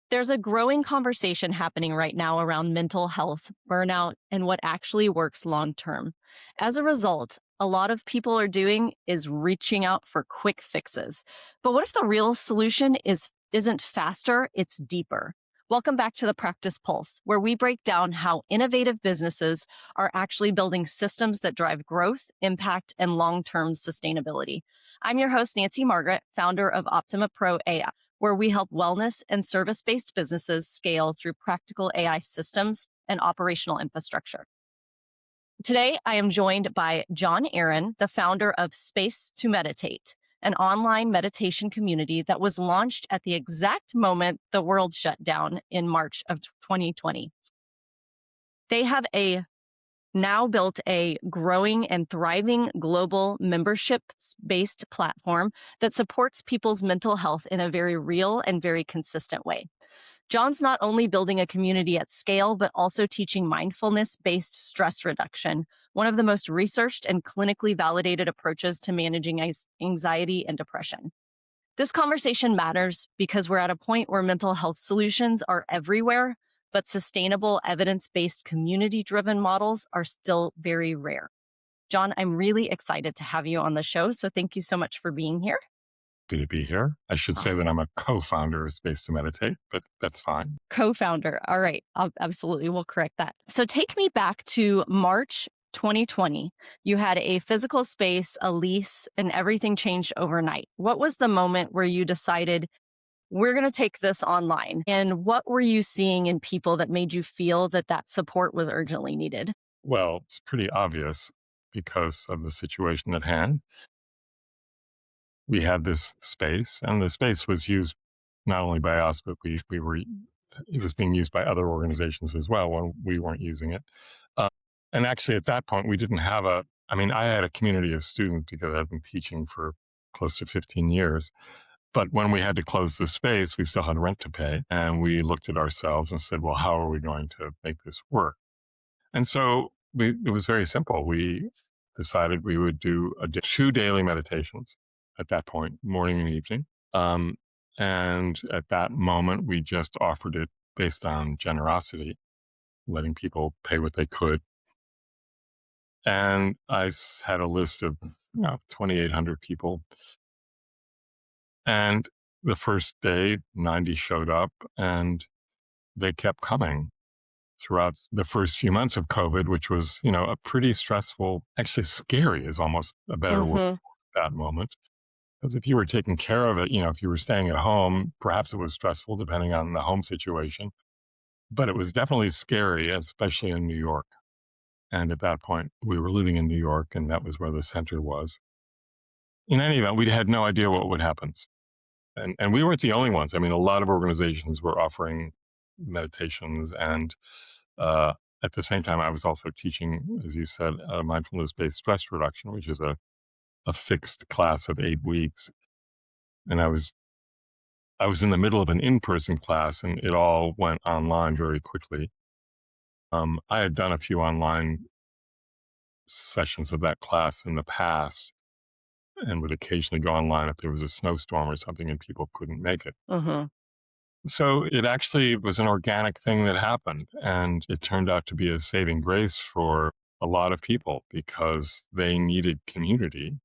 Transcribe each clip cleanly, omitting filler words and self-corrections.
There's a growing conversation happening right now around mental health, burnout, and what actually works long term. As a result, a lot of people are doing is reaching out for quick fixes. But what if the real solution isn't faster, it's deeper? Welcome back to the Practice Pulse, where we break down how innovative businesses are actually building systems that drive growth, impact, and long-term sustainability. I'm your host, Nancy Margrit, founder of Optima Pro AI, where we help wellness and service-based businesses scale through practical AI systems and operational infrastructure. Today, I am joined by Jon Aaron, the founder of Space to Meditate, an online meditation community that was launched at the exact moment the world shut down in March of 2020. They have now built a growing and thriving global membership-based platform that supports people's mental health in a very real and very consistent way. Jon's not only building a community at scale, but also teaching mindfulness-based stress reduction, one of the most researched and clinically validated approaches to managing anxiety and depression. This conversation matters because we're at a point where mental health solutions are everywhere, but sustainable, evidence-based, community-driven models are still very rare. Jon, I'm really excited to have you on the show, so thank you so much for being here. Happy to be here. I should say that I'm a co-founder of Space to Meditate, but that's fine. Co-founder. All right. Absolutely. We'll correct that. So take me back to March 2020. You had a physical space, a lease, and everything changed overnight. What was the moment where you decided, we're going to take this online? And what were you seeing in people that made you feel that that support was urgently needed? Well, it's pretty obvious because of the situation at hand. We had this space, and the space was used not only by us, but it was being used by other organizations as well when we weren't using it. And actually at that point, we didn't have I had a community of students because I've been teaching for close to 15 years. But when we had to close the space, we still had rent to pay. And we looked at ourselves and said, well, how are we going to make this work? And so it was very simple. We decided we would do 2 daily meditations at that point, morning and evening. And at that moment, we just offered it based on generosity, letting people pay what they could. And I had a list of 2,800 people. And the first day, 90 showed up, and they kept coming throughout the first few months of COVID, which was, a pretty stressful, actually scary is almost a better word at that moment. Because if you were taking care of it, if you were staying at home, perhaps it was stressful depending on the home situation. But it was definitely scary, especially in New York. And at that point, we were living in New York, and that was where the center was. In any event, we had no idea what would happen. And we weren't the only ones. I mean, a lot of organizations were offering meditations. And at the same time, I was also teaching, as you said, mindfulness-based stress reduction, which is a fixed class of 8 weeks. And I was in the middle of an in-person class, and it all went online very quickly. I had done a few online sessions of that class in the past and would occasionally go online if there was a snowstorm or something and people couldn't make it. So it actually was an organic thing that happened, and it turned out to be a saving grace for a lot of people because they needed community,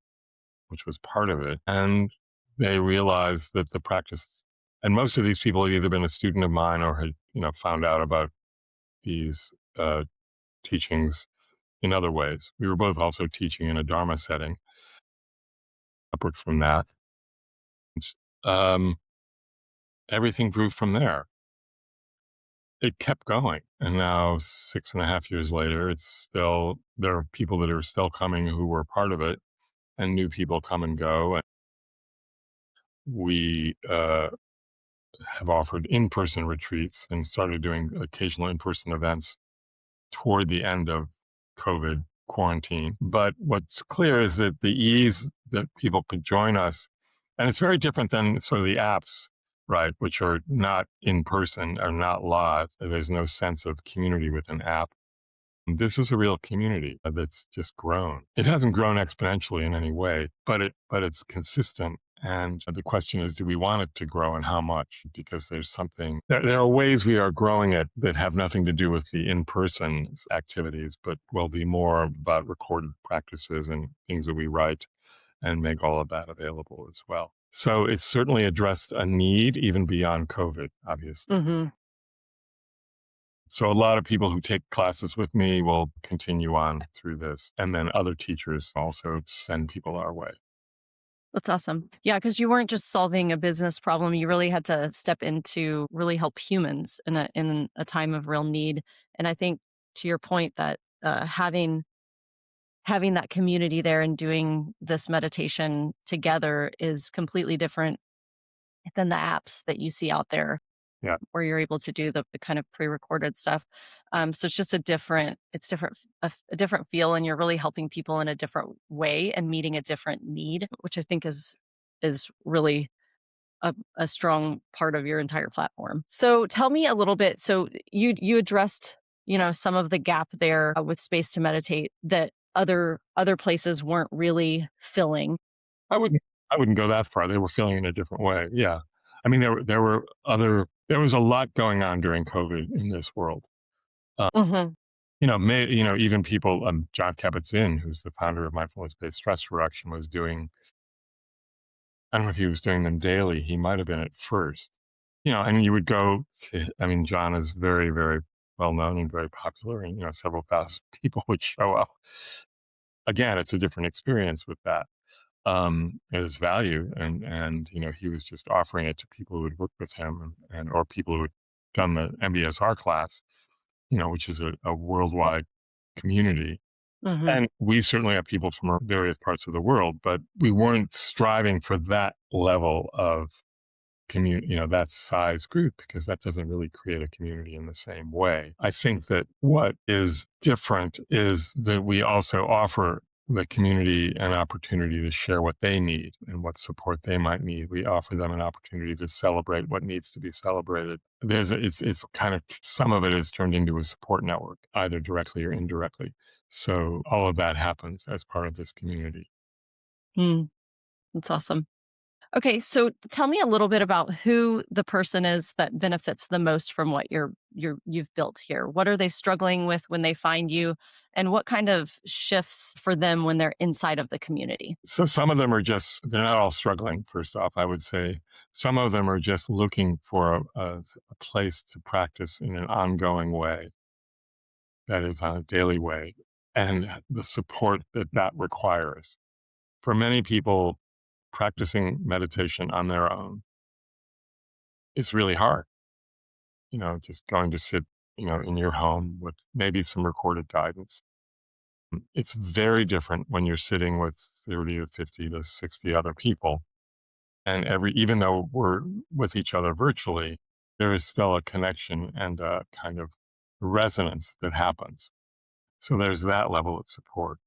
which was part of it. And they realized that the practice, and most of these people had either been a student of mine or had, found out about these teachings in other ways. We were both also teaching in a Dharma setting. Separate from that, everything grew from there. It kept going. And now 6.5 years later, there are people that are still coming who were part of it, and new people come and go. And we have offered in-person retreats and started doing occasional in-person events toward the end of COVID quarantine. But what's clear is that the ease that people could join us, and it's very different than sort of the apps, right, which are not in person, are not live. There's no sense of community with an app. This is a real community that's just grown. It hasn't grown exponentially in any way, but it's consistent And the question is, do we want it to grow and how much? Because there are ways we are growing it that have nothing to do with the in person activities, but will be more about recorded practices and things that we write and make all of that available as well. So it's certainly addressed a need even beyond COVID, obviously. Hmm. So a lot of people who take classes with me will continue on through this. And then other teachers also send people our way. That's awesome. Yeah, because you weren't just solving a business problem. You really had to step in to really help humans in a time of real need. And I think to your point that having that community there and doing this meditation together is completely different than the apps that you see out there Yeah. where you're able to do the kind of pre-recorded stuff. So it's just it's different, a different feel, and you're really helping people in a different way and meeting a different need, which I think is really a strong part of your entire platform. So tell me a little bit. So you addressed some of the gap there with space to meditate that other places weren't really filling. I wouldn't I wouldn't go that far. They were feeling in a different way. Yeah. I mean, there was a lot going on during COVID in this world. Uh, Hmm. even people, John Kabat-Zinn, who's the founder of Mindfulness-Based Stress Reduction, was doing, I don't know if he was doing them daily. He might have been at first. And you would go to, I mean, John is very, very well known and very popular, and, several thousand people would show up. Again, it's a different experience with that. His value, and he was just offering it to people who would work with him, and or people who had done the MBSR class, which is a worldwide community. Hmm. And we certainly have people from various parts of the world, but we weren't striving for that level of community, that size group, because that doesn't really create a community in the same way. I think that what is different is that we also offer the community an opportunity to share what they need and what support they might need. We offer them an opportunity to celebrate what needs to be celebrated. It's kind of, some of it is turned into a support network, either directly or indirectly. So all of that happens as part of this community. Mm, that's awesome. Okay, so tell me a little bit about who the person is that benefits the most from what you've built here. What are they struggling with when they find you, and what kind of shifts for them when they're inside of the community? So some of them are just, they're not all struggling, first off, I would say. Some of them are just looking for a place to practice in an ongoing way, that is, on a daily way, and the support that that requires. For many people, practicing meditation on their own is really hard. Just going to sit, in your home with maybe some recorded guidance. It's very different when you're sitting with 30 to 50 to 60 other people. And even though we're with each other virtually, there is still a connection and a kind of resonance that happens. So there's that level of support.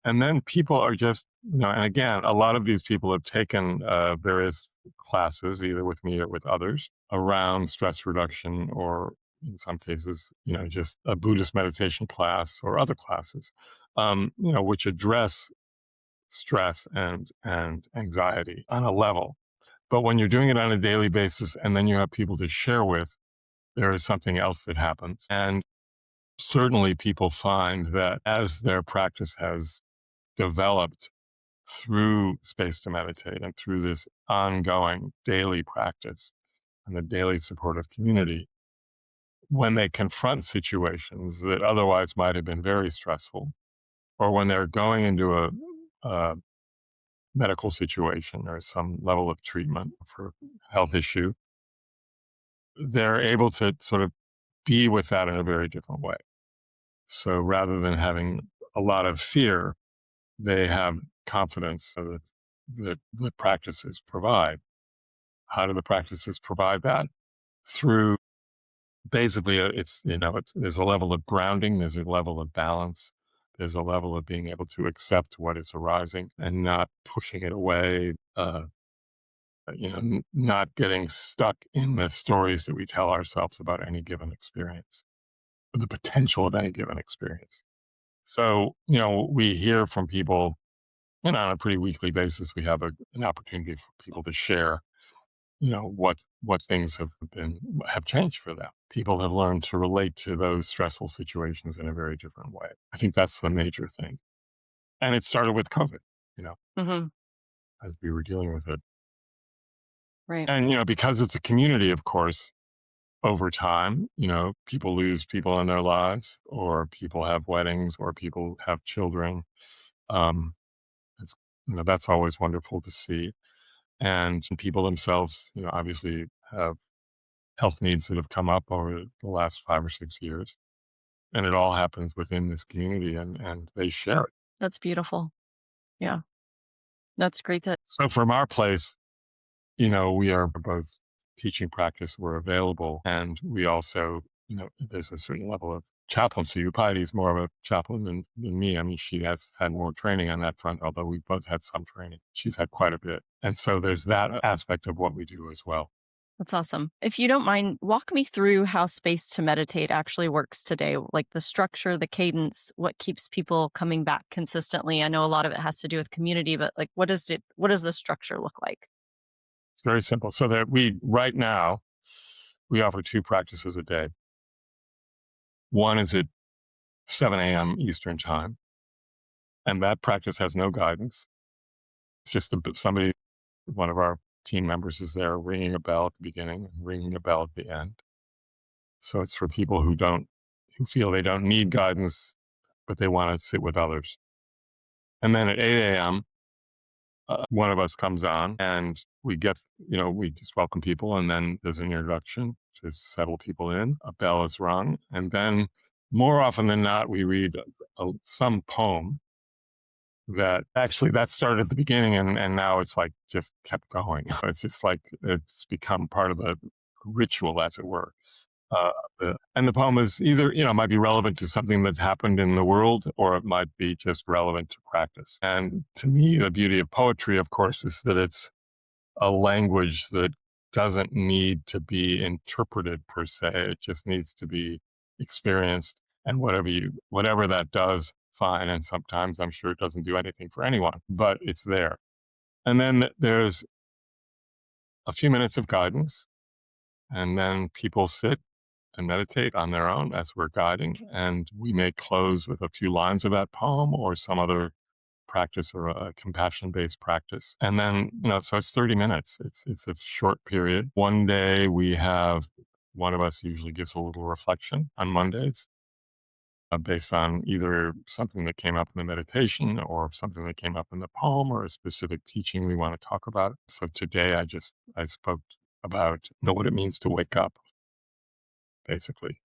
And then people are just, and again, a lot of these people have taken various classes, either with me or with others, around stress reduction, or in some cases, just a Buddhist meditation class or other classes, which address stress and anxiety on a level. But when you're doing it on a daily basis and then you have people to share with, there is something else that happens. And certainly people find that as their practice has developed through space to meditate and through this ongoing daily practice and the daily supportive community, when they confront situations that otherwise might have been very stressful, or when they're going into a medical situation or some level of treatment for a health issue, they're able to sort of be with that in a very different way. So rather than having a lot of fear, they have confidence, so that the practices provide. How do the practices provide that? Through basically, there's a level of grounding, there's a level of balance, there's a level of being able to accept what is arising and not pushing it away. Not getting stuck in the stories that we tell ourselves about any given experience, the potential of any given experience. So, we hear from people And on a pretty weekly basis, we have an opportunity for people to share, what things have changed for them. People have learned to relate to those stressful situations in a very different way. I think that's the major thing. And it started with COVID, you know, Hmm. as we were dealing with it. Right. And, because it's a community, of course, over time, people lose people in their lives, or people have weddings, or people have children. Um, it's, that's always wonderful to see. And people themselves, obviously have health needs that have come up over the last 5 or 6 years. And it all happens within this community, and they share it. That's beautiful. Yeah. That's great to So from our place, we are both teaching practice, we're available, and we also, there's a certain level of chaplaincy. Upayati is more of a chaplain than me. I mean, she has had more training on that front, although we both had some training. She's had quite a bit. And so there's that aspect of what we do as well. That's awesome. If you don't mind, walk me through how Space to Meditate actually works today, like the structure, the cadence, what keeps people coming back consistently. I know a lot of it has to do with community, but like what does the structure look like? It's very simple. So that right now, we offer two practices a day. One is at 7 a.m. Eastern time, and that practice has no guidance. It's just somebody, one of our team members is there ringing a bell at the beginning and ringing a bell at the end. So it's for people who feel they don't need guidance, but they want to sit with others. And then at 8 a.m., one of us comes on and we just welcome people. And then there's an introduction to settle people in. A bell is rung. And then more often than not, we read some poem that started at the beginning, and now it's like just kept going. It's just like it's become part of the ritual, as it were. Uh, and the poem is either, might be relevant to something that happened in the world, or it might be just relevant to practice. And to me, the beauty of poetry, of course, is that it's a language that doesn't need to be interpreted per se. It just needs to be experienced. And whatever that does, fine. And sometimes I'm sure it doesn't do anything for anyone, but it's there. And then there's a few minutes of guidance, and then people sit and meditate on their own as we're guiding. And we may close with a few lines of that poem or some other practice, or a compassion based practice. And then, so it's 30 minutes. It's a short period. One day one of us usually gives a little reflection on Mondays, based on either something that came up in the meditation, or something that came up in the poem, or a specific teaching we want to talk about. So today I spoke about what it means to wake up, basically.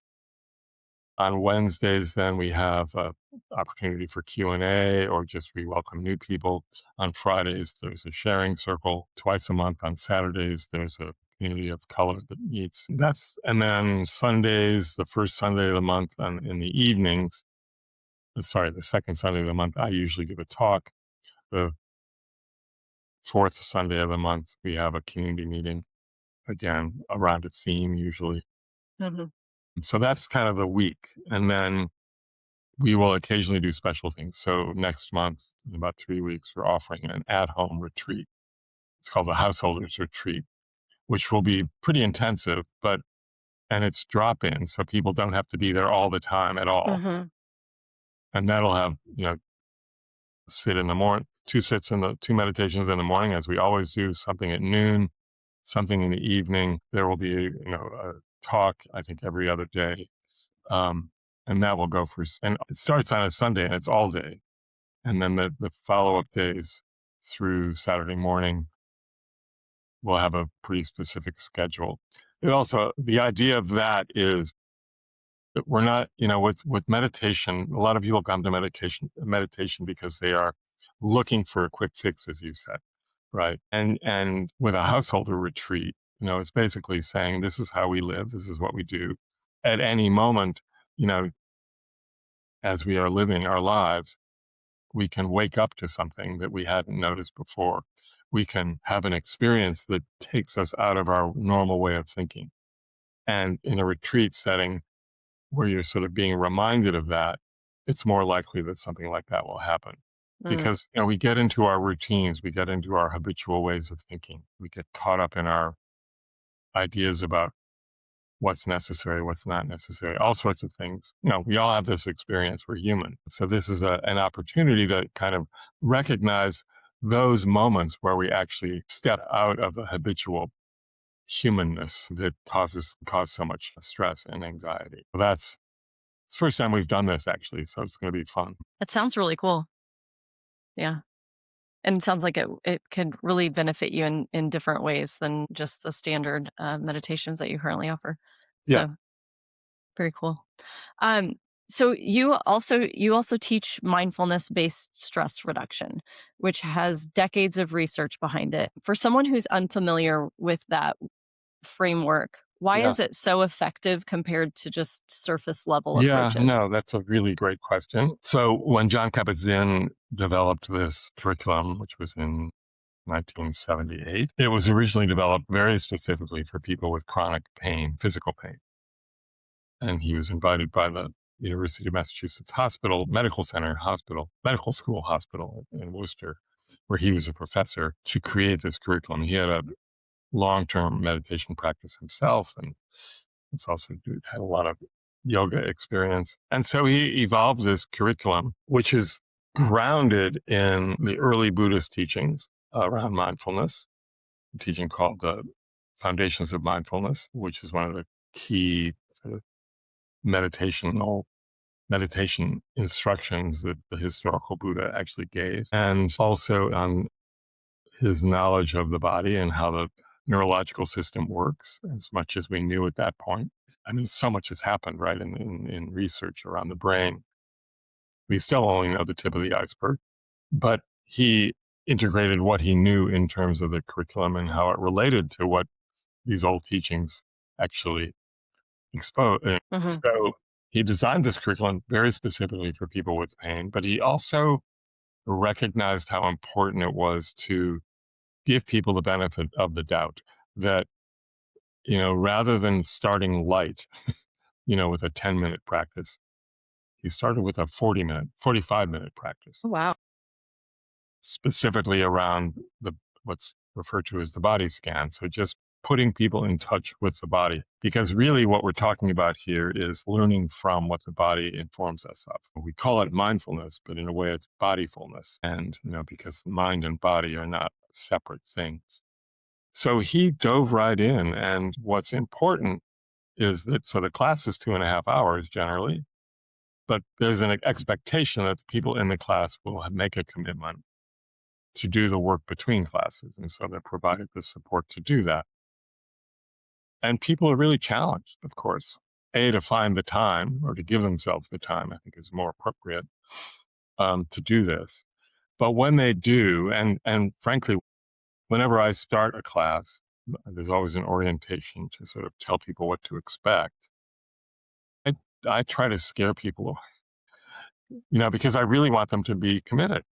On Wednesdays, then we have a opportunity for Q&A, or just we welcome new people. On Fridays, there's a sharing circle. Twice a month on Saturdays, there's a community of color that meets. And then Sundays, the first Sunday of the month, and in the evenings, the second Sunday of the month, I usually give a talk. The fourth Sunday of the month, we have a community meeting, again, around a theme usually. Hmm. So that's kind of the week. And then we will occasionally do special things. So next month, in about 3 weeks, we're offering an at-home retreat. It's called the Householders Retreat, which will be pretty intensive, and it's drop-in, so people don't have to be there all the time at all. Hmm. And that'll have, sit in the morning, two meditations in the morning, as we always do, something at noon, something in the evening. There will be, a talk, I think, every other day. And that will go and it starts on a Sunday, and it's all day. And then the follow-up days through Saturday morning, we'll have a pretty specific schedule. The idea of that is that we're not, with meditation, a lot of people come to meditation because they are looking for a quick fix, as you said, right? And with a householder retreat, it's basically saying, this is how we live, this is what we do. At any moment, you know, as we are living our lives, we can wake up to something that we hadn't noticed before. We can have an experience that takes us out of our normal way of thinking. And in a retreat setting where you're sort of being reminded of that, it's more likely that something like that will happen. Mm. because we get into our routines, we get into our habitual ways of thinking, we get caught up in our ideas about what's necessary, what's not necessary, all sorts of things. We all have this experience. We're human. So this is an opportunity to kind of recognize those moments where we actually step out of the habitual humanness that cause so much stress and anxiety. It's the first time we've done this, actually, so it's going to be fun. That sounds really cool. Yeah. And it sounds like it could really benefit you in different ways than just the standard meditations that you currently offer. Yeah. So very cool. Um, so you also teach mindfulness-based stress reduction, which has decades of research behind it. For someone who's unfamiliar with that framework, why Yeah. is it so effective compared to just surface level Yeah, approaches? no, that's a really great question. So when Jon Kabat-Zinn developed this curriculum, which was in 1978, it was originally developed very specifically for people with chronic pain, physical pain. And he was invited by the University of Massachusetts Medical School Hospital in Worcester, where he was a professor, to create this curriculum. He had a long-term meditation practice himself, and it's also had a lot of yoga experience. And so he evolved this curriculum, which is grounded in the early Buddhist teachings around mindfulness, a teaching called the Foundations of Mindfulness, which is one of the key sort of meditation instructions that the historical Buddha actually gave, and also on his knowledge of the body and how the neurological system works, as much as we knew at that point. I mean, so much has happened, right, in research around the brain. We still only know the tip of the iceberg, but he integrated what he knew in terms of the curriculum and how it related to what these old teachings actually expose. Hmm. So he designed this curriculum very specifically for people with pain, but he also recognized how important it was to give people the benefit of the doubt that, rather than starting light, with a 10-minute practice, he started with a 45-minute practice, Oh, wow. specifically around what's referred to as the body scan. So just putting people in touch with the body, because really what we're talking about here is learning from what the body informs us of. We call it mindfulness, but in a way it's bodyfulness. And, because mind and body are not separate things. So he dove right in. And what's important is that, so the class is 2.5 hours generally, but there's an expectation that the people in the class will make a commitment to do the work between classes. And so they're provided the support to do that. And people are really challenged, of course, to find the time, or to give themselves the time, I think is more appropriate, to do this. But when they do, and frankly, whenever I start a class, there's always an orientation to sort of tell people what to expect. I, I try to scare people away, because I really want them to be committed,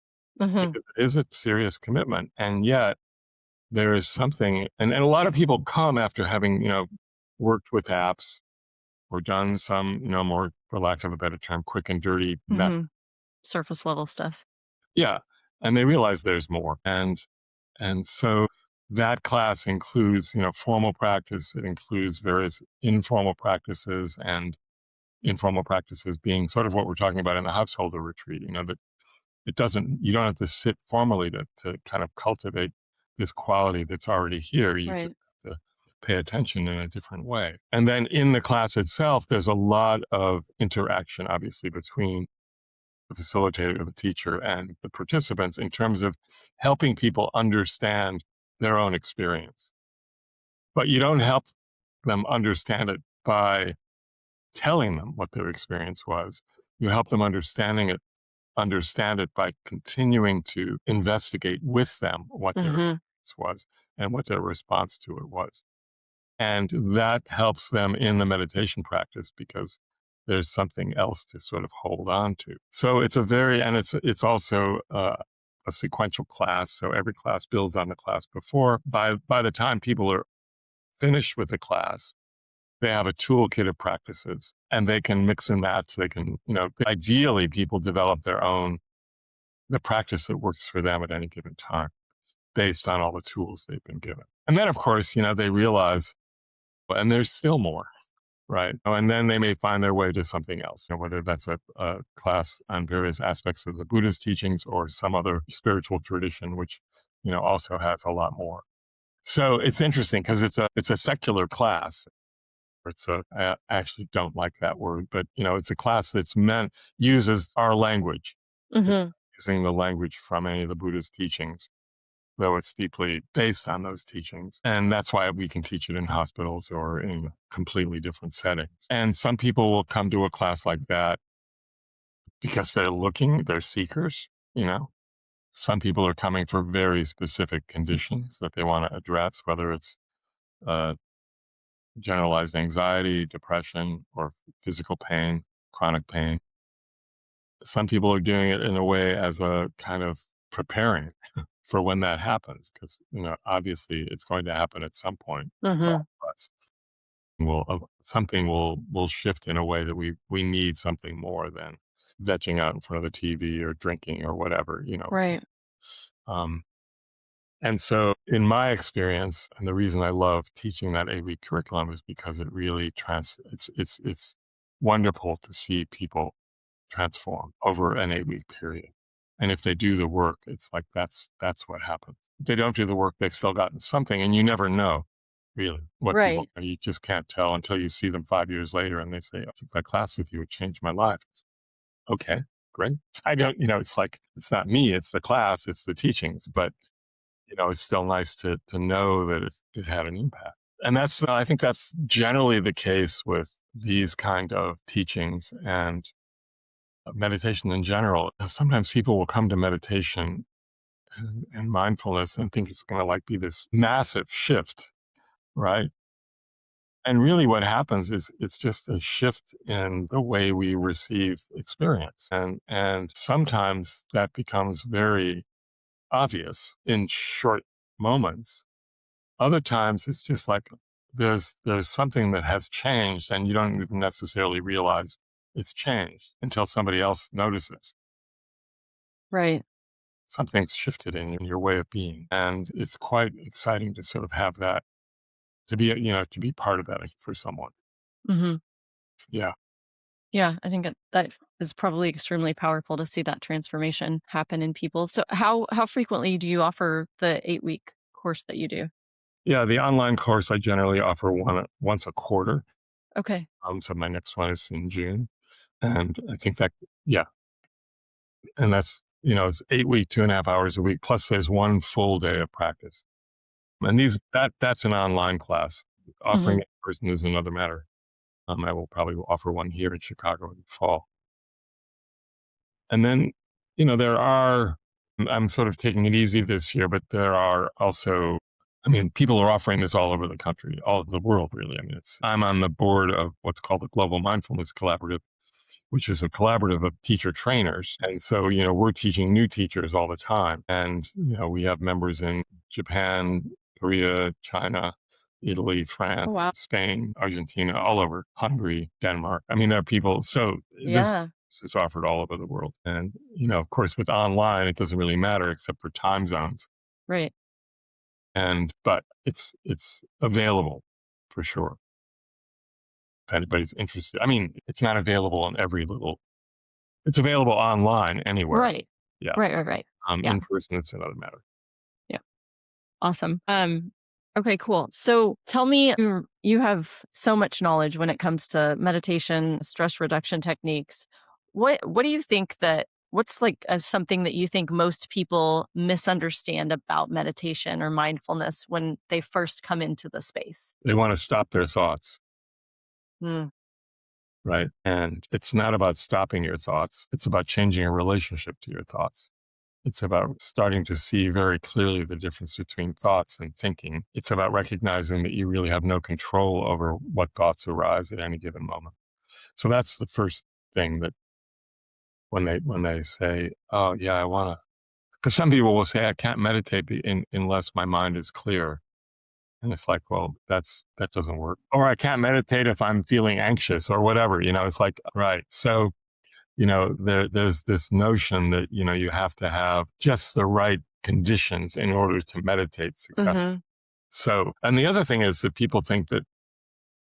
Hmm. because it is a serious commitment. And yet there is something, and a lot of people come after having, worked with apps or done some, more, for lack of a better term, quick and dirty method. Hmm. Surface level stuff. Yeah. And they realize there's more. And so that class includes, formal practice. It includes various informal practices, and informal practices being sort of what we're talking about in the householder retreat, that you don't have to sit formally to kind of cultivate this quality that's already here. You just Right. have to pay attention in a different way. And then in the class itself, there's a lot of interaction, obviously, between the facilitator, the teacher, and the participants in terms of helping people understand their own experience. But you don't help them understand it by telling them what their experience was. You help them understand it by continuing to investigate with them what their Hmm. experience was and what their response to it was. And that helps them in the meditation practice, because there's something else to sort of hold on to. So it's also a sequential class. So every class builds on the class before. By the time people are finished with the class, they have a toolkit of practices, and they can mix and match. They can, ideally people develop their own the practice that works for them at any given time based on all the tools they've been given. And then, of course, they realize, and there's still more, right? And then they may find their way to something else, whether that's a class on various aspects of the Buddha's teachings or some other spiritual tradition, which, also has a lot more. So it's interesting because it's a secular class. I actually don't like that word, but it's a class that's uses our language. It's Hmm. not using the language from any of the Buddha's teachings, though it's deeply based on those teachings. And that's why we can teach it in hospitals or in completely different settings. And some people will come to a class like that because they're seekers. Some people are coming for very specific conditions that they want to address, whether it's uh, generalized anxiety, depression, or physical pain, chronic pain. Some people are doing it in a way as a kind of preparing for when that happens, because obviously it's going to happen at some point for Hmm. all of us. Something will shift in a way that we need something more than vegging out in front of the TV or drinking or whatever. Right. Um, And so, in my experience, and the reason I love teaching that 8-week curriculum is because it really it's wonderful to see people transform over an 8-week period. And if they do the work, it's like that's what happens. If they don't do the work, they've still gotten something, and you never know really what people. Right. You just can't tell until you see them 5 years later, and they say, "I took that class with you; it changed my life." It's, okay, great. I don't, it's like it's not me; it's the class, it's the teachings, but it's still nice to know that it had an impact. And I think that's generally the case with these kind of teachings and meditation in general. Sometimes people will come to meditation and mindfulness and think it's going to like be this massive shift, right? And really what happens is it's just a shift in the way we receive experience. And sometimes that becomes very obvious in short moments. Other times it's just like there's something that has changed and you don't even necessarily realize it's changed until somebody else notices. Right. Something's shifted in your way of being. And it's quite exciting to sort of have that, to be part of that for someone. Hmm. Yeah. Yeah, I think that is probably extremely powerful to see that transformation happen in people. So how frequently do you offer the 8-week course that you do? Yeah. The online course I generally offer once a quarter. Okay. So my next one is in June. And I think that, yeah. And it's 8 week, 2.5 hours a week. Plus there's one full day of practice. And that's an online class. Offering Hmm. it in person is another matter. I will probably offer one here in Chicago in the fall. And then, there are, I'm sort of taking it easy this year, but there are also, people are offering this all over the country, all over the world, really. I'm on the board of what's called the Global Mindfulness Collaborative, which is a collaborative of teacher trainers. And so, we're teaching new teachers all the time. And, we have members in Japan, Korea, China, Italy, Oh, France, wow. Spain, Argentina, all over, Hungary, Denmark. There are people. So this Yeah. is offered all over the world. And, of course, with online, it doesn't really matter except for time zones. Right. But it's available for sure. If anybody's interested. It's not available in it's available online anywhere. Right. Yeah. Right. Yeah. In person, it's another matter. Yeah. Awesome. Okay, cool. So tell me, you have so much knowledge when it comes to meditation, stress reduction techniques. What do you think what's like something that you think most people misunderstand about meditation or mindfulness when they first come into the space? They want to stop their thoughts, Mm, right? And it's not about stopping your thoughts. It's about changing your relationship to your thoughts. It's about starting to see very clearly the difference between thoughts and thinking. It's about recognizing that you really have no control over what thoughts arise at any given moment. So that's the first thing that when they say, "Oh yeah, I want to," because some people will say, "I can't meditate unless my mind is clear," and it's like, well, that doesn't work. Or I can't meditate if I'm feeling anxious or whatever. It's like, right. So there's this notion that, you have to have just the right conditions in order to meditate successfully. Mhm. So, and the other thing is that people think that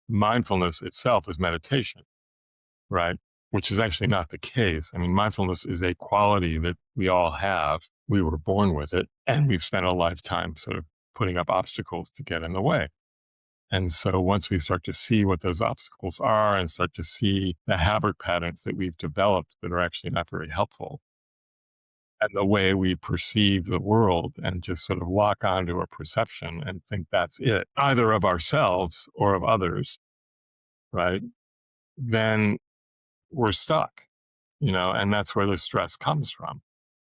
mindfulness itself is meditation, right? Which is actually not the case. I mean, mindfulness is a quality that we all have. We were born with it, and we've spent a lifetime sort of putting up obstacles to get in the way. And so once we start to see what those obstacles are and start to see the habit patterns that we've developed that are actually not very helpful, and the way we perceive the world and just sort of lock onto a perception and think that's it, either of ourselves or of others, right? Then we're stuck, and that's where the stress comes from.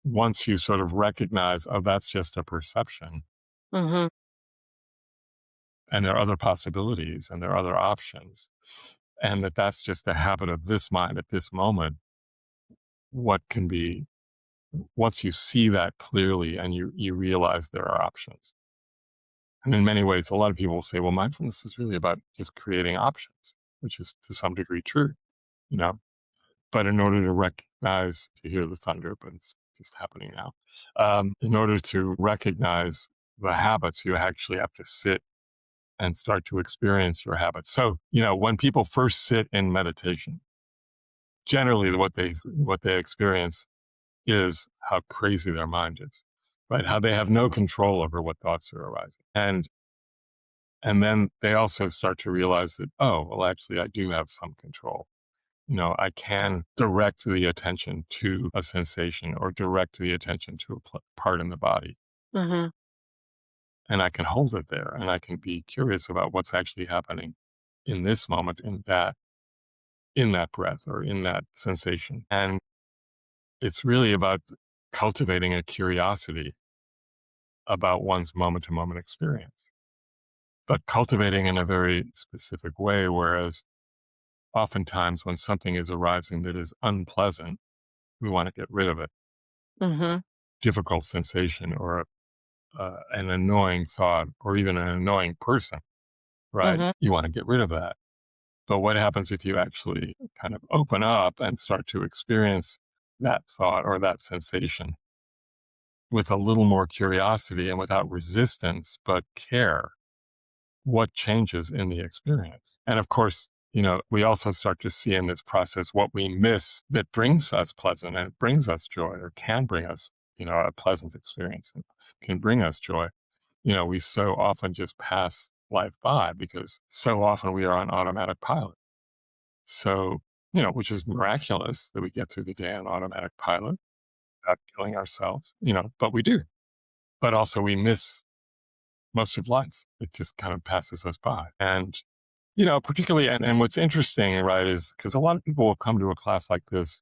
Once you sort of recognize, oh, that's just a perception, Mhm. and there are other possibilities and there are other options, and that's just a habit of this mind at this moment, what can be, once you see that clearly and you realize there are options. And in many ways, a lot of people will say, well, mindfulness is really about just creating options, which is to some degree true, you know. But in order to recognize, to hear the thunder, but it's just happening now. In order to recognize the habits, you actually have to sit and start to experience your habits. So, when people first sit in meditation, generally what they experience is how crazy their mind is, right? How they have no control over what thoughts are arising. And then they also start to realize that, oh, well, actually, I do have some control. I can direct the attention to a sensation or direct the attention to a part in the body. Mhm. And I can hold it there and I can be curious about what's actually happening in this moment, in that breath or in that sensation. And it's really about cultivating a curiosity about one's moment to moment experience, but cultivating in a very specific way. Whereas oftentimes when something is arising that is unpleasant, we want to get rid of it. Mhm. Difficult sensation or an annoying thought or even an annoying person, right? Mhm. You want to get rid of that. But what happens if you actually kind of open up and start to experience that thought or that sensation with a little more curiosity and without resistance, but care? What changes in the experience? And of course, we also start to see in this process what we miss that brings us pleasant and brings us joy or can bring us, a pleasant experience and can bring us joy. We so often just pass life by because so often we are on automatic pilot. So, which is miraculous that we get through the day on automatic pilot without killing ourselves, but we do. But also we miss most of life. It just kind of passes us by. And, particularly, and what's interesting, right, is because a lot of people will come to a class like this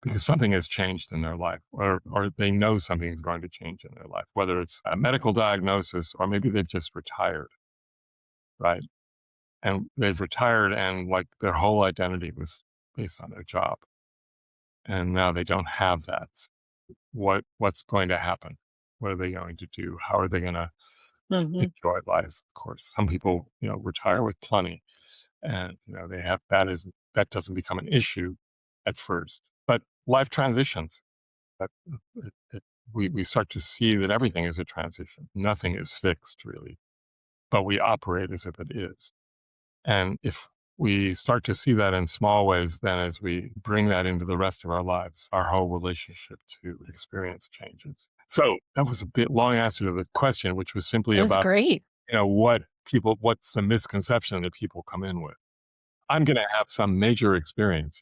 because something has changed in their life, or they know something is going to change in their life, whether it's a medical diagnosis or maybe they've just retired, right? And they've retired and like their whole identity was based on their job. And now they don't have that. What's going to happen? What are they going to do? How are they going to Mhm. enjoy life? Of course, some people, retire with plenty, and they have that doesn't become an issue at first. But life transitions. That we start to see that everything is a transition. Nothing is fixed really, but we operate as if it is. And if we start to see that in small ways, then as we bring that into the rest of our lives, our whole relationship to experience changes. So that was a bit long answer to the question, which was simply It was about, great. what's the misconception that people come in with? I'm going to have some major experience,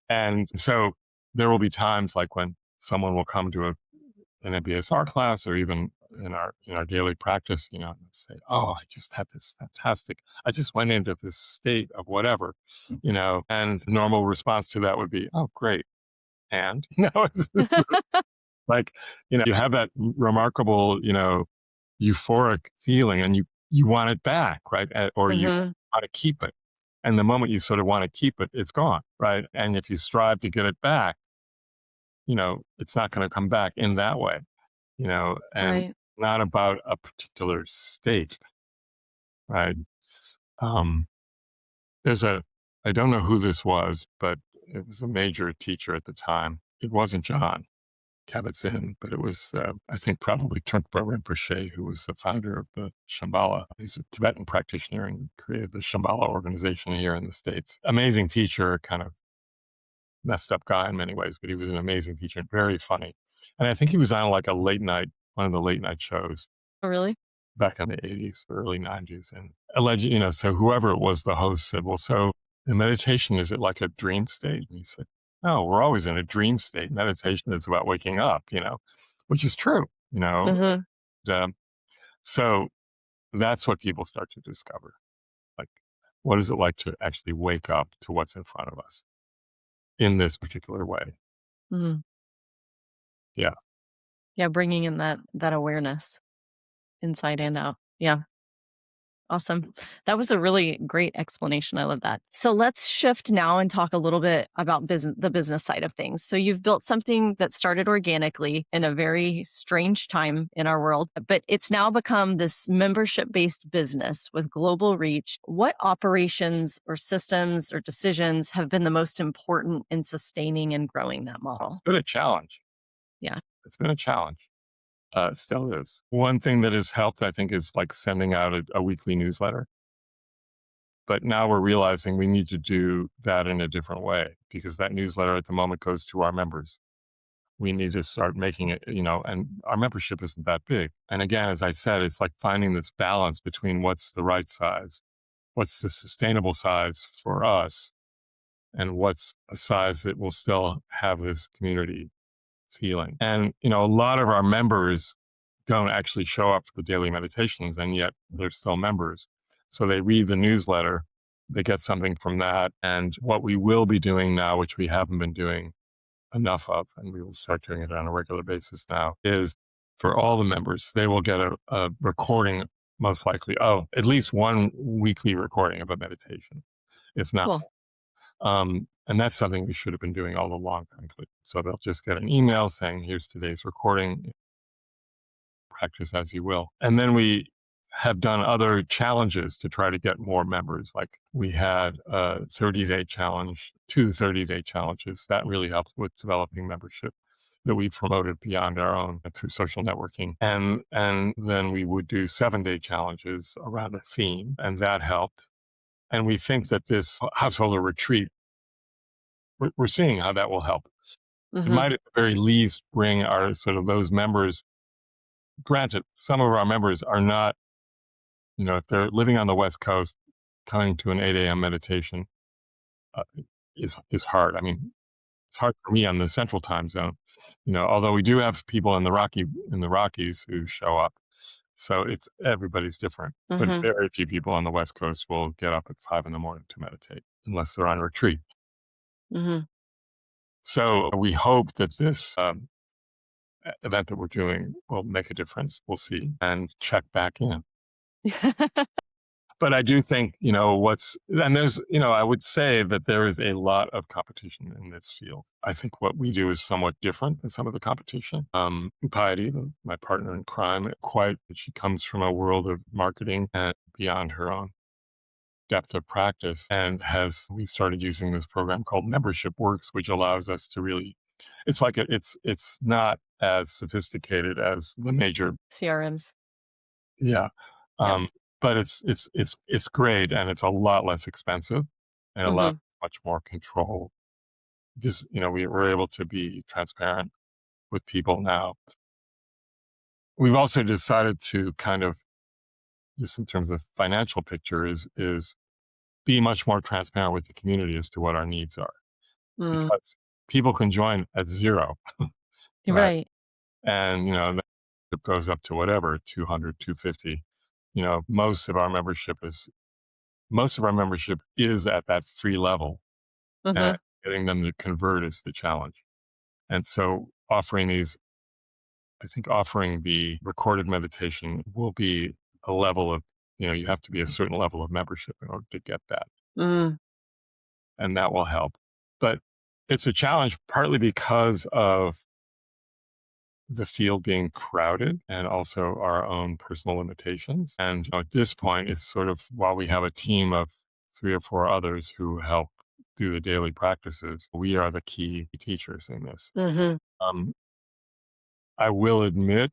And so there will be times like when someone will come to an MBSR class or even in our daily practice, and say, "Oh, I just had this fantastic. I just went into this state of whatever," and the normal response to that would be, "Oh, great." And it's like you have that remarkable, euphoric feeling, and you want it back, right? Or you Mhm. want to keep it. And the moment you sort of want to keep it, it's gone, right? And if you strive to get it back, it's not going to come back in that way, and Right. not about a particular state, right? Um, there's I don't know who this was, but it was a major teacher at the time. It wasn't John Kabat-Zinn, but it was, I think, probably Trungpa Rinpoche, who was the founder of the Shambhala. He's a Tibetan practitioner and created the Shambhala organization here in the States. Amazing teacher, kind of messed up guy in many ways, but he was an amazing teacher and very funny. And I think he was on like a late night, one of the late night shows Oh, really? back in the 80s, early 90s. And so whoever it was, the host said, well, so in meditation, is it like a dream state? And he said, no, we're always in a dream state. Meditation is about waking up, which is true, Hmm. Um, so that's what people start to discover. Like, what is it like to actually wake up to what's in front of us in this particular way? Hmm. Yeah. Yeah, bringing in that awareness inside and out. Yeah. Awesome. That was a really great explanation. I love that. So let's shift now and talk a little bit about the business side of things. So you've built something that started organically in a very strange time in our world, but it's now become this membership-based business with global reach. What operations or systems or decisions have been the most important in sustaining and growing that It's model? been a challenge. Yeah. It's been a challenge. It still is. One thing that has helped, I think, is like sending out a weekly newsletter. But now we're realizing we need to do that in a different way because that newsletter at the moment goes to our members. We need to start making it, and our membership isn't that big. And again, as I said, it's like finding this balance between what's the right size, what's the sustainable size for us, and what's a size that will still have this community feeling. And, a lot of our members don't actually show up for the daily meditations, and yet they're still members. So they read the newsletter, they get something from that. And what we will be doing now, which we haven't been doing enough of, and we will start doing it on a regular basis now, is for all the members, they will get a recording, most likely, at least one weekly recording of a meditation, if not. Cool. And that's something we should have been doing all along, frankly. So they'll just get an email saying, here's today's recording, practice as you will. And then we have done other challenges to try to get more members. Like we had a 30-day challenge, 2 30-day challenges. That really helped with developing membership that we promoted beyond our own through social networking. And then we would do 7-day challenges around a theme, and that helped. And we think that this householder retreat, we're seeing how that will help. It Hmm. might at the very least bring our sort of those members. Granted, some of our members are not, if they're living on the West Coast, coming to an 8 a.m. meditation uh, is hard. I mean, it's hard for me on the Central Time Zone, although we do have people in the Rockies who show up. So everybody's different, but Hmm. very few people on the West Coast will get up at 5 in the morning to meditate unless they're on retreat. Hmm. So we hope that this event that we're doing will make a difference. We'll see and check back in. But I do think, I would say that there is a lot of competition in this field. I think what we do is somewhat different than some of the competition. Piety, my partner in crime, she comes from a world of marketing and beyond her own depth of practice, and we started using this program called Membership Works, which allows us to really, it's not as sophisticated as the major. CRMs. Yeah. Yeah. But it's great, and it's a lot less expensive and Hmm. allows much more control. Just, we're able to be transparent with people now. We've also decided to kind of, just in terms of financial picture, is be much more transparent with the community as to what our needs are, Mm. because people can join at zero, right? Right. And, it goes up to whatever, 200, 250. Most of our membership is at that free level, and Hmm. getting them to convert is the challenge. And so offering the recorded meditation will be a level of, you have to be a certain level of membership in order to get that. Mm. And that will help. But it's a challenge partly because of the field being crowded and also our own personal limitations. And at this point, it's sort of, while we have a team of 3 or 4 others who help do the daily practices. We are the key teachers in this. Hmm. Um, I will admit,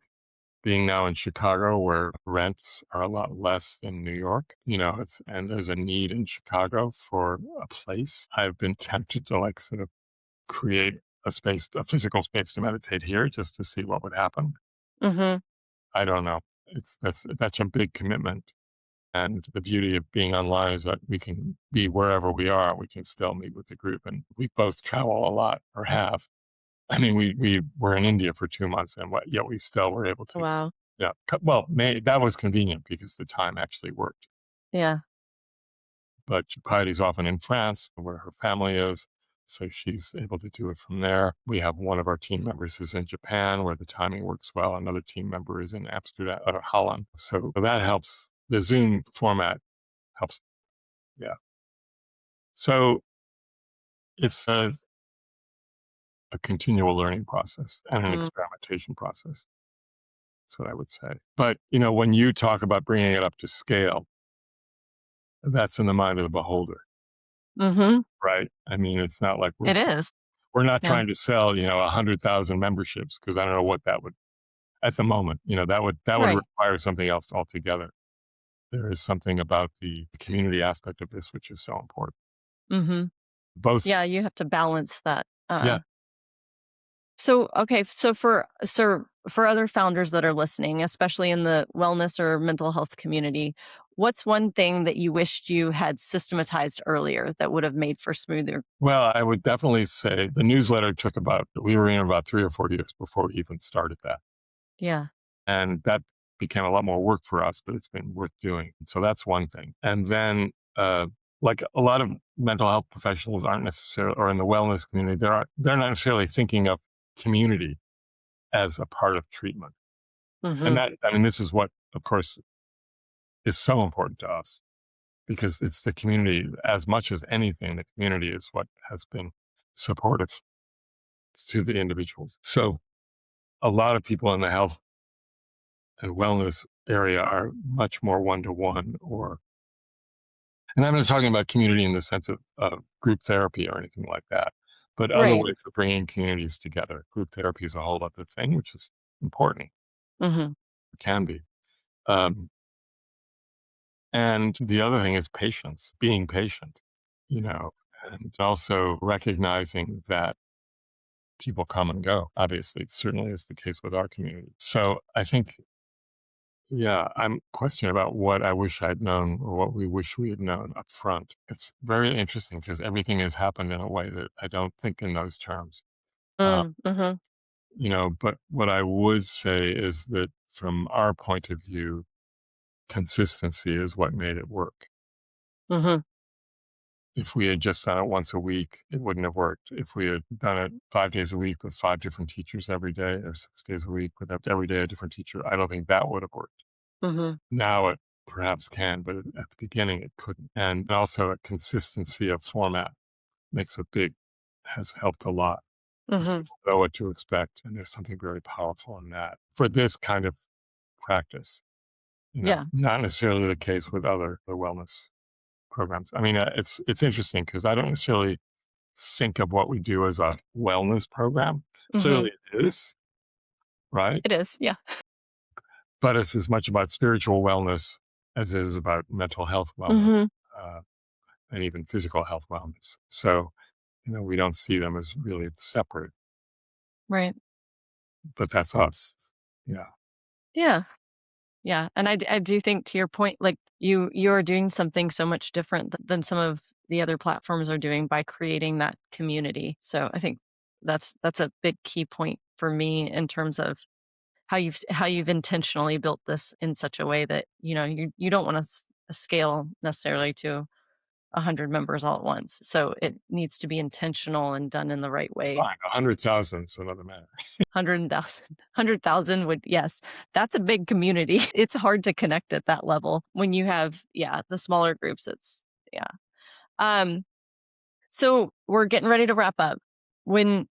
being now in Chicago, where rents are a lot less than New York, and there's a need in Chicago for a place. I've been tempted to like sort of create a physical space to meditate here just to see what would happen. Hmm. I don't know. That's a big commitment. And the beauty of being online is that we can be wherever we are. We can still meet with the group, and we both travel a lot, or have. I mean, we were in India for 2 months, and yet we still were able to. Wow. Yeah. Well, that was convenient because the time actually worked. Yeah. But Patty's often in France, where her family is, so she's able to do it from there. We have one of our team members is in Japan, where the timing works well. Another team member is in Amsterdam or Holland, so that helps. The Zoom format helps. Yeah. So it's a continual learning process and an Mm. experimentation process. That's what I would say. But when you talk about bringing it up to scale, that's in the mind of the beholder. Hmm. Right. I mean, it's not like It is. we're not Yeah. trying to sell, 100,000 memberships, because I don't know what that would, at the moment, that would Right. require something else altogether. There is something about the community aspect of this which is so important. Hmm. Both, Yeah, you have to balance that. yeah. So, okay, so for other founders that are listening, especially in the wellness or mental health community, what's one thing that you wished you had systematized earlier that would have made for smoother? Well, I would definitely say the newsletter we were in about 3 or 4 years before we even started that. Yeah. And that became a lot more work for us, but it's been worth doing. So that's one thing. And then, like a lot of mental health professionals aren't necessarily, or in the wellness community, they're not necessarily thinking of community as a part of treatment. And Hmm. this is what, of course, is so important to us, because it's the community as much as anything. The community is what has been supportive to the individuals. So a lot of people in the health and wellness area are much more one-to-one, and I'm not talking about community in the sense of group therapy or anything like that, but other Right. ways of bringing communities together. Group therapy is a whole other thing, which is important. Hmm. It can be. Um, and the other thing is patience, being patient, you know, and also recognizing that people come and go. Obviously, it certainly is the case with our community. So I think, yeah, I'm questioning about what I wish I'd known, or what we wish we had known up front. It's very interesting because everything has happened in a way that I don't think in those terms. Uh, Mm-hmm. but what I would say is that from our point of view, consistency is what made it work. Hmm. If we had just done it once a week, it wouldn't have worked. If we had done it 5 days a week with 5 different teachers every day, or 6 days a week with every day a different teacher, I don't think that would have worked. Hmm. Now it perhaps can, but at the beginning it couldn't. And also a consistency of format has helped a lot, because Hmm. people know what to expect. And there's something very powerful in that for this kind of practice, Yeah. not necessarily the case with other the wellness programs. I mean, it's interesting because I don't necessarily think of what we do as a wellness program. Hmm. Clearly it is, right? It is. Yeah. But it's as much about spiritual wellness as it is about mental health wellness. Hmm. Uh, and even physical health wellness. So, we don't see them as really separate, Right. but that's us. Yeah. Yeah. Yeah, and I do think, to your point, like, you're doing something so much different than some of the other platforms are doing by creating that community. So I think that's a big key point for me in terms of how you've intentionally built this in such a way that, you don't wanna scale necessarily to 100 members all at once. So it needs to be intentional and done in the right way. Fine. 100,000 is another matter. 100,000 would, yes, that's a big community. It's hard to connect at that level when you have, yeah, the smaller groups, yeah. Um, so we're getting ready to wrap up. When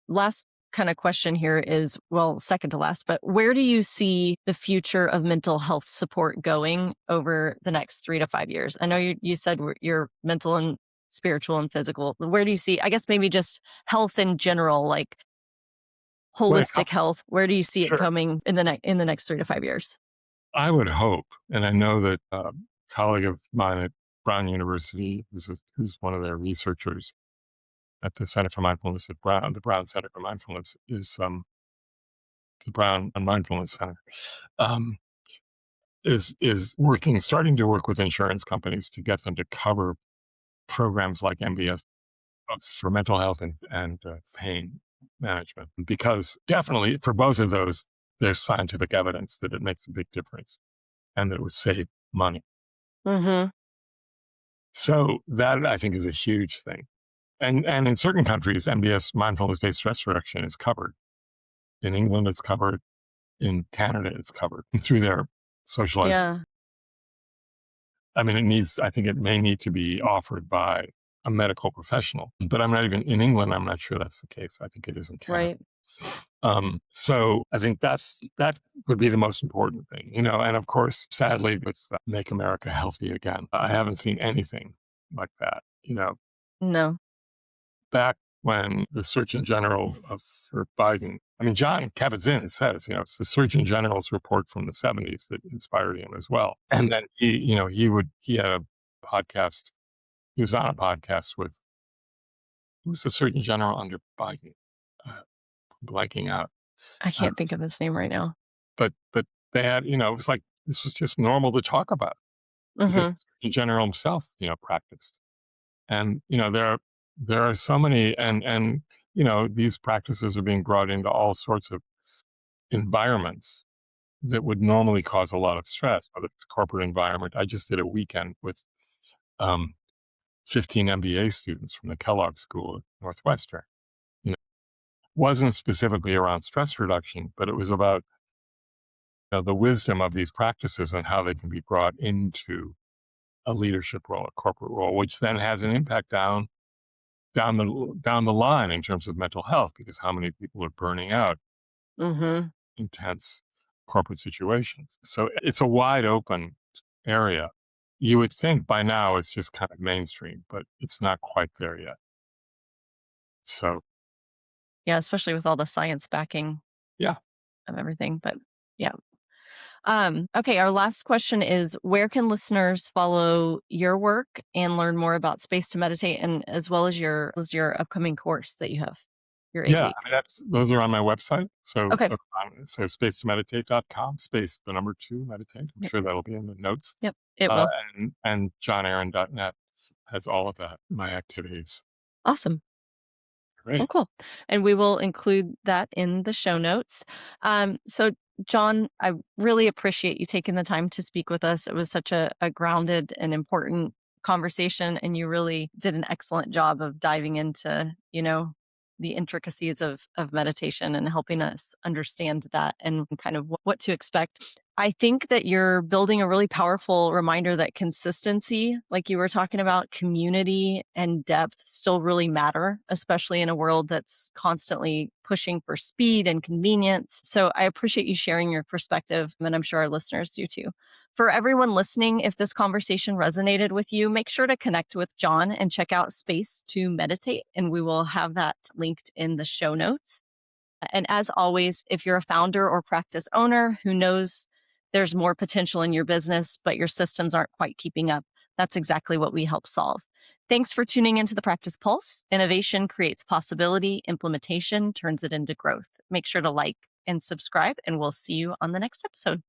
Last kind of question here is, well, second to last, but where do you see the future of mental health support going over the next 3 to 5 years? I know you said your mental and spiritual and physical? Where do you see, I guess maybe just health in general, like When it comes, holistic health, where do you see it sure, coming in the next 3 to 5 years? I would hope, and I know that a colleague of mine at Brown University, who's one of their researchers at the Center for Mindfulness at Brown, the Brown Center for Mindfulness the Brown Mindfulness Center, um, starting to work with insurance companies to get them to cover programs like MBS for mental health and pain management, because definitely for both of those, there's scientific evidence that it makes a big difference and that it would save money. Mhm. So that I think is a huge thing. And in certain countries, MBS, mindfulness-based stress reduction, is covered. In England, it's covered. In Canada, it's covered through their socialized. Yeah, I mean, I think it may need to be offered by a medical professional, but I'm not even in England. I'm not sure that's the case. I think it is in Canada. right. So I think that would be the most important thing, and of course, sadly, with Make America Healthy Again, I haven't seen anything like that, No. back when the Surgeon General for Biden, I mean, John Kabat-Zinn says, it's the Surgeon General's report from the 70s that inspired him as well. And then he had a podcast, he was on a podcast with, who was the Surgeon General under Biden? Uh, Blanking out. I Uh, can't think of his name right now. but they had, it was like, this was just normal to talk about because Mhm. the Surgeon General himself, practiced. And, there are so many, and, these practices are being brought into all sorts of environments that would normally cause a lot of stress, whether it's corporate environment. I just did a weekend with um, 15 MBA students from the Kellogg School at Northwestern. You know, wasn't specifically around stress reduction, but it was about the wisdom of these practices and how they can be brought into a leadership role, a corporate role, which then has an impact down the line in terms of mental health, because how many people are burning out Mhm. intense corporate situations. So it's a wide open area. You would think by now it's just kind of mainstream, but it's not quite there yet. So Yeah, especially with all the science backing yeah, of everything, but yeah. Okay, our last question is, where can listeners follow your work and learn more about Space to Meditate, and as well as your upcoming course that you have, your 8 yeah. week? I mean, those are on my website. So Okay. space2meditate.com, space the number 2 meditate. I'm Yep. sure that'll be in the notes. Yep. It Uh, will. and jonaaron.net has all of that, my activities. Awesome. Well, Great. cool. And we will include that in the show notes. So, Jon, I really appreciate you taking the time to speak with us. It was such a grounded and important conversation, and you really did an excellent job of diving into, the intricacies of meditation and helping us understand that and kind of what to expect. I think that you're building a really powerful reminder that consistency, like you were talking about, community and depth still really matter, especially in a world that's constantly pushing for speed and convenience. So I appreciate you sharing your perspective, and I'm sure our listeners do too. For everyone listening, if this conversation resonated with you, make sure to connect with Jon and check out Space to Meditate, and we will have that linked in the show notes. And as always, if you're a founder or practice owner who knows there's more potential in your business, but your systems aren't quite keeping up, that's exactly what we help solve. Thanks for tuning into the Practice Pulse. Innovation creates possibility, implementation turns it into growth. Make sure to like and subscribe, and we'll see you on the next episode.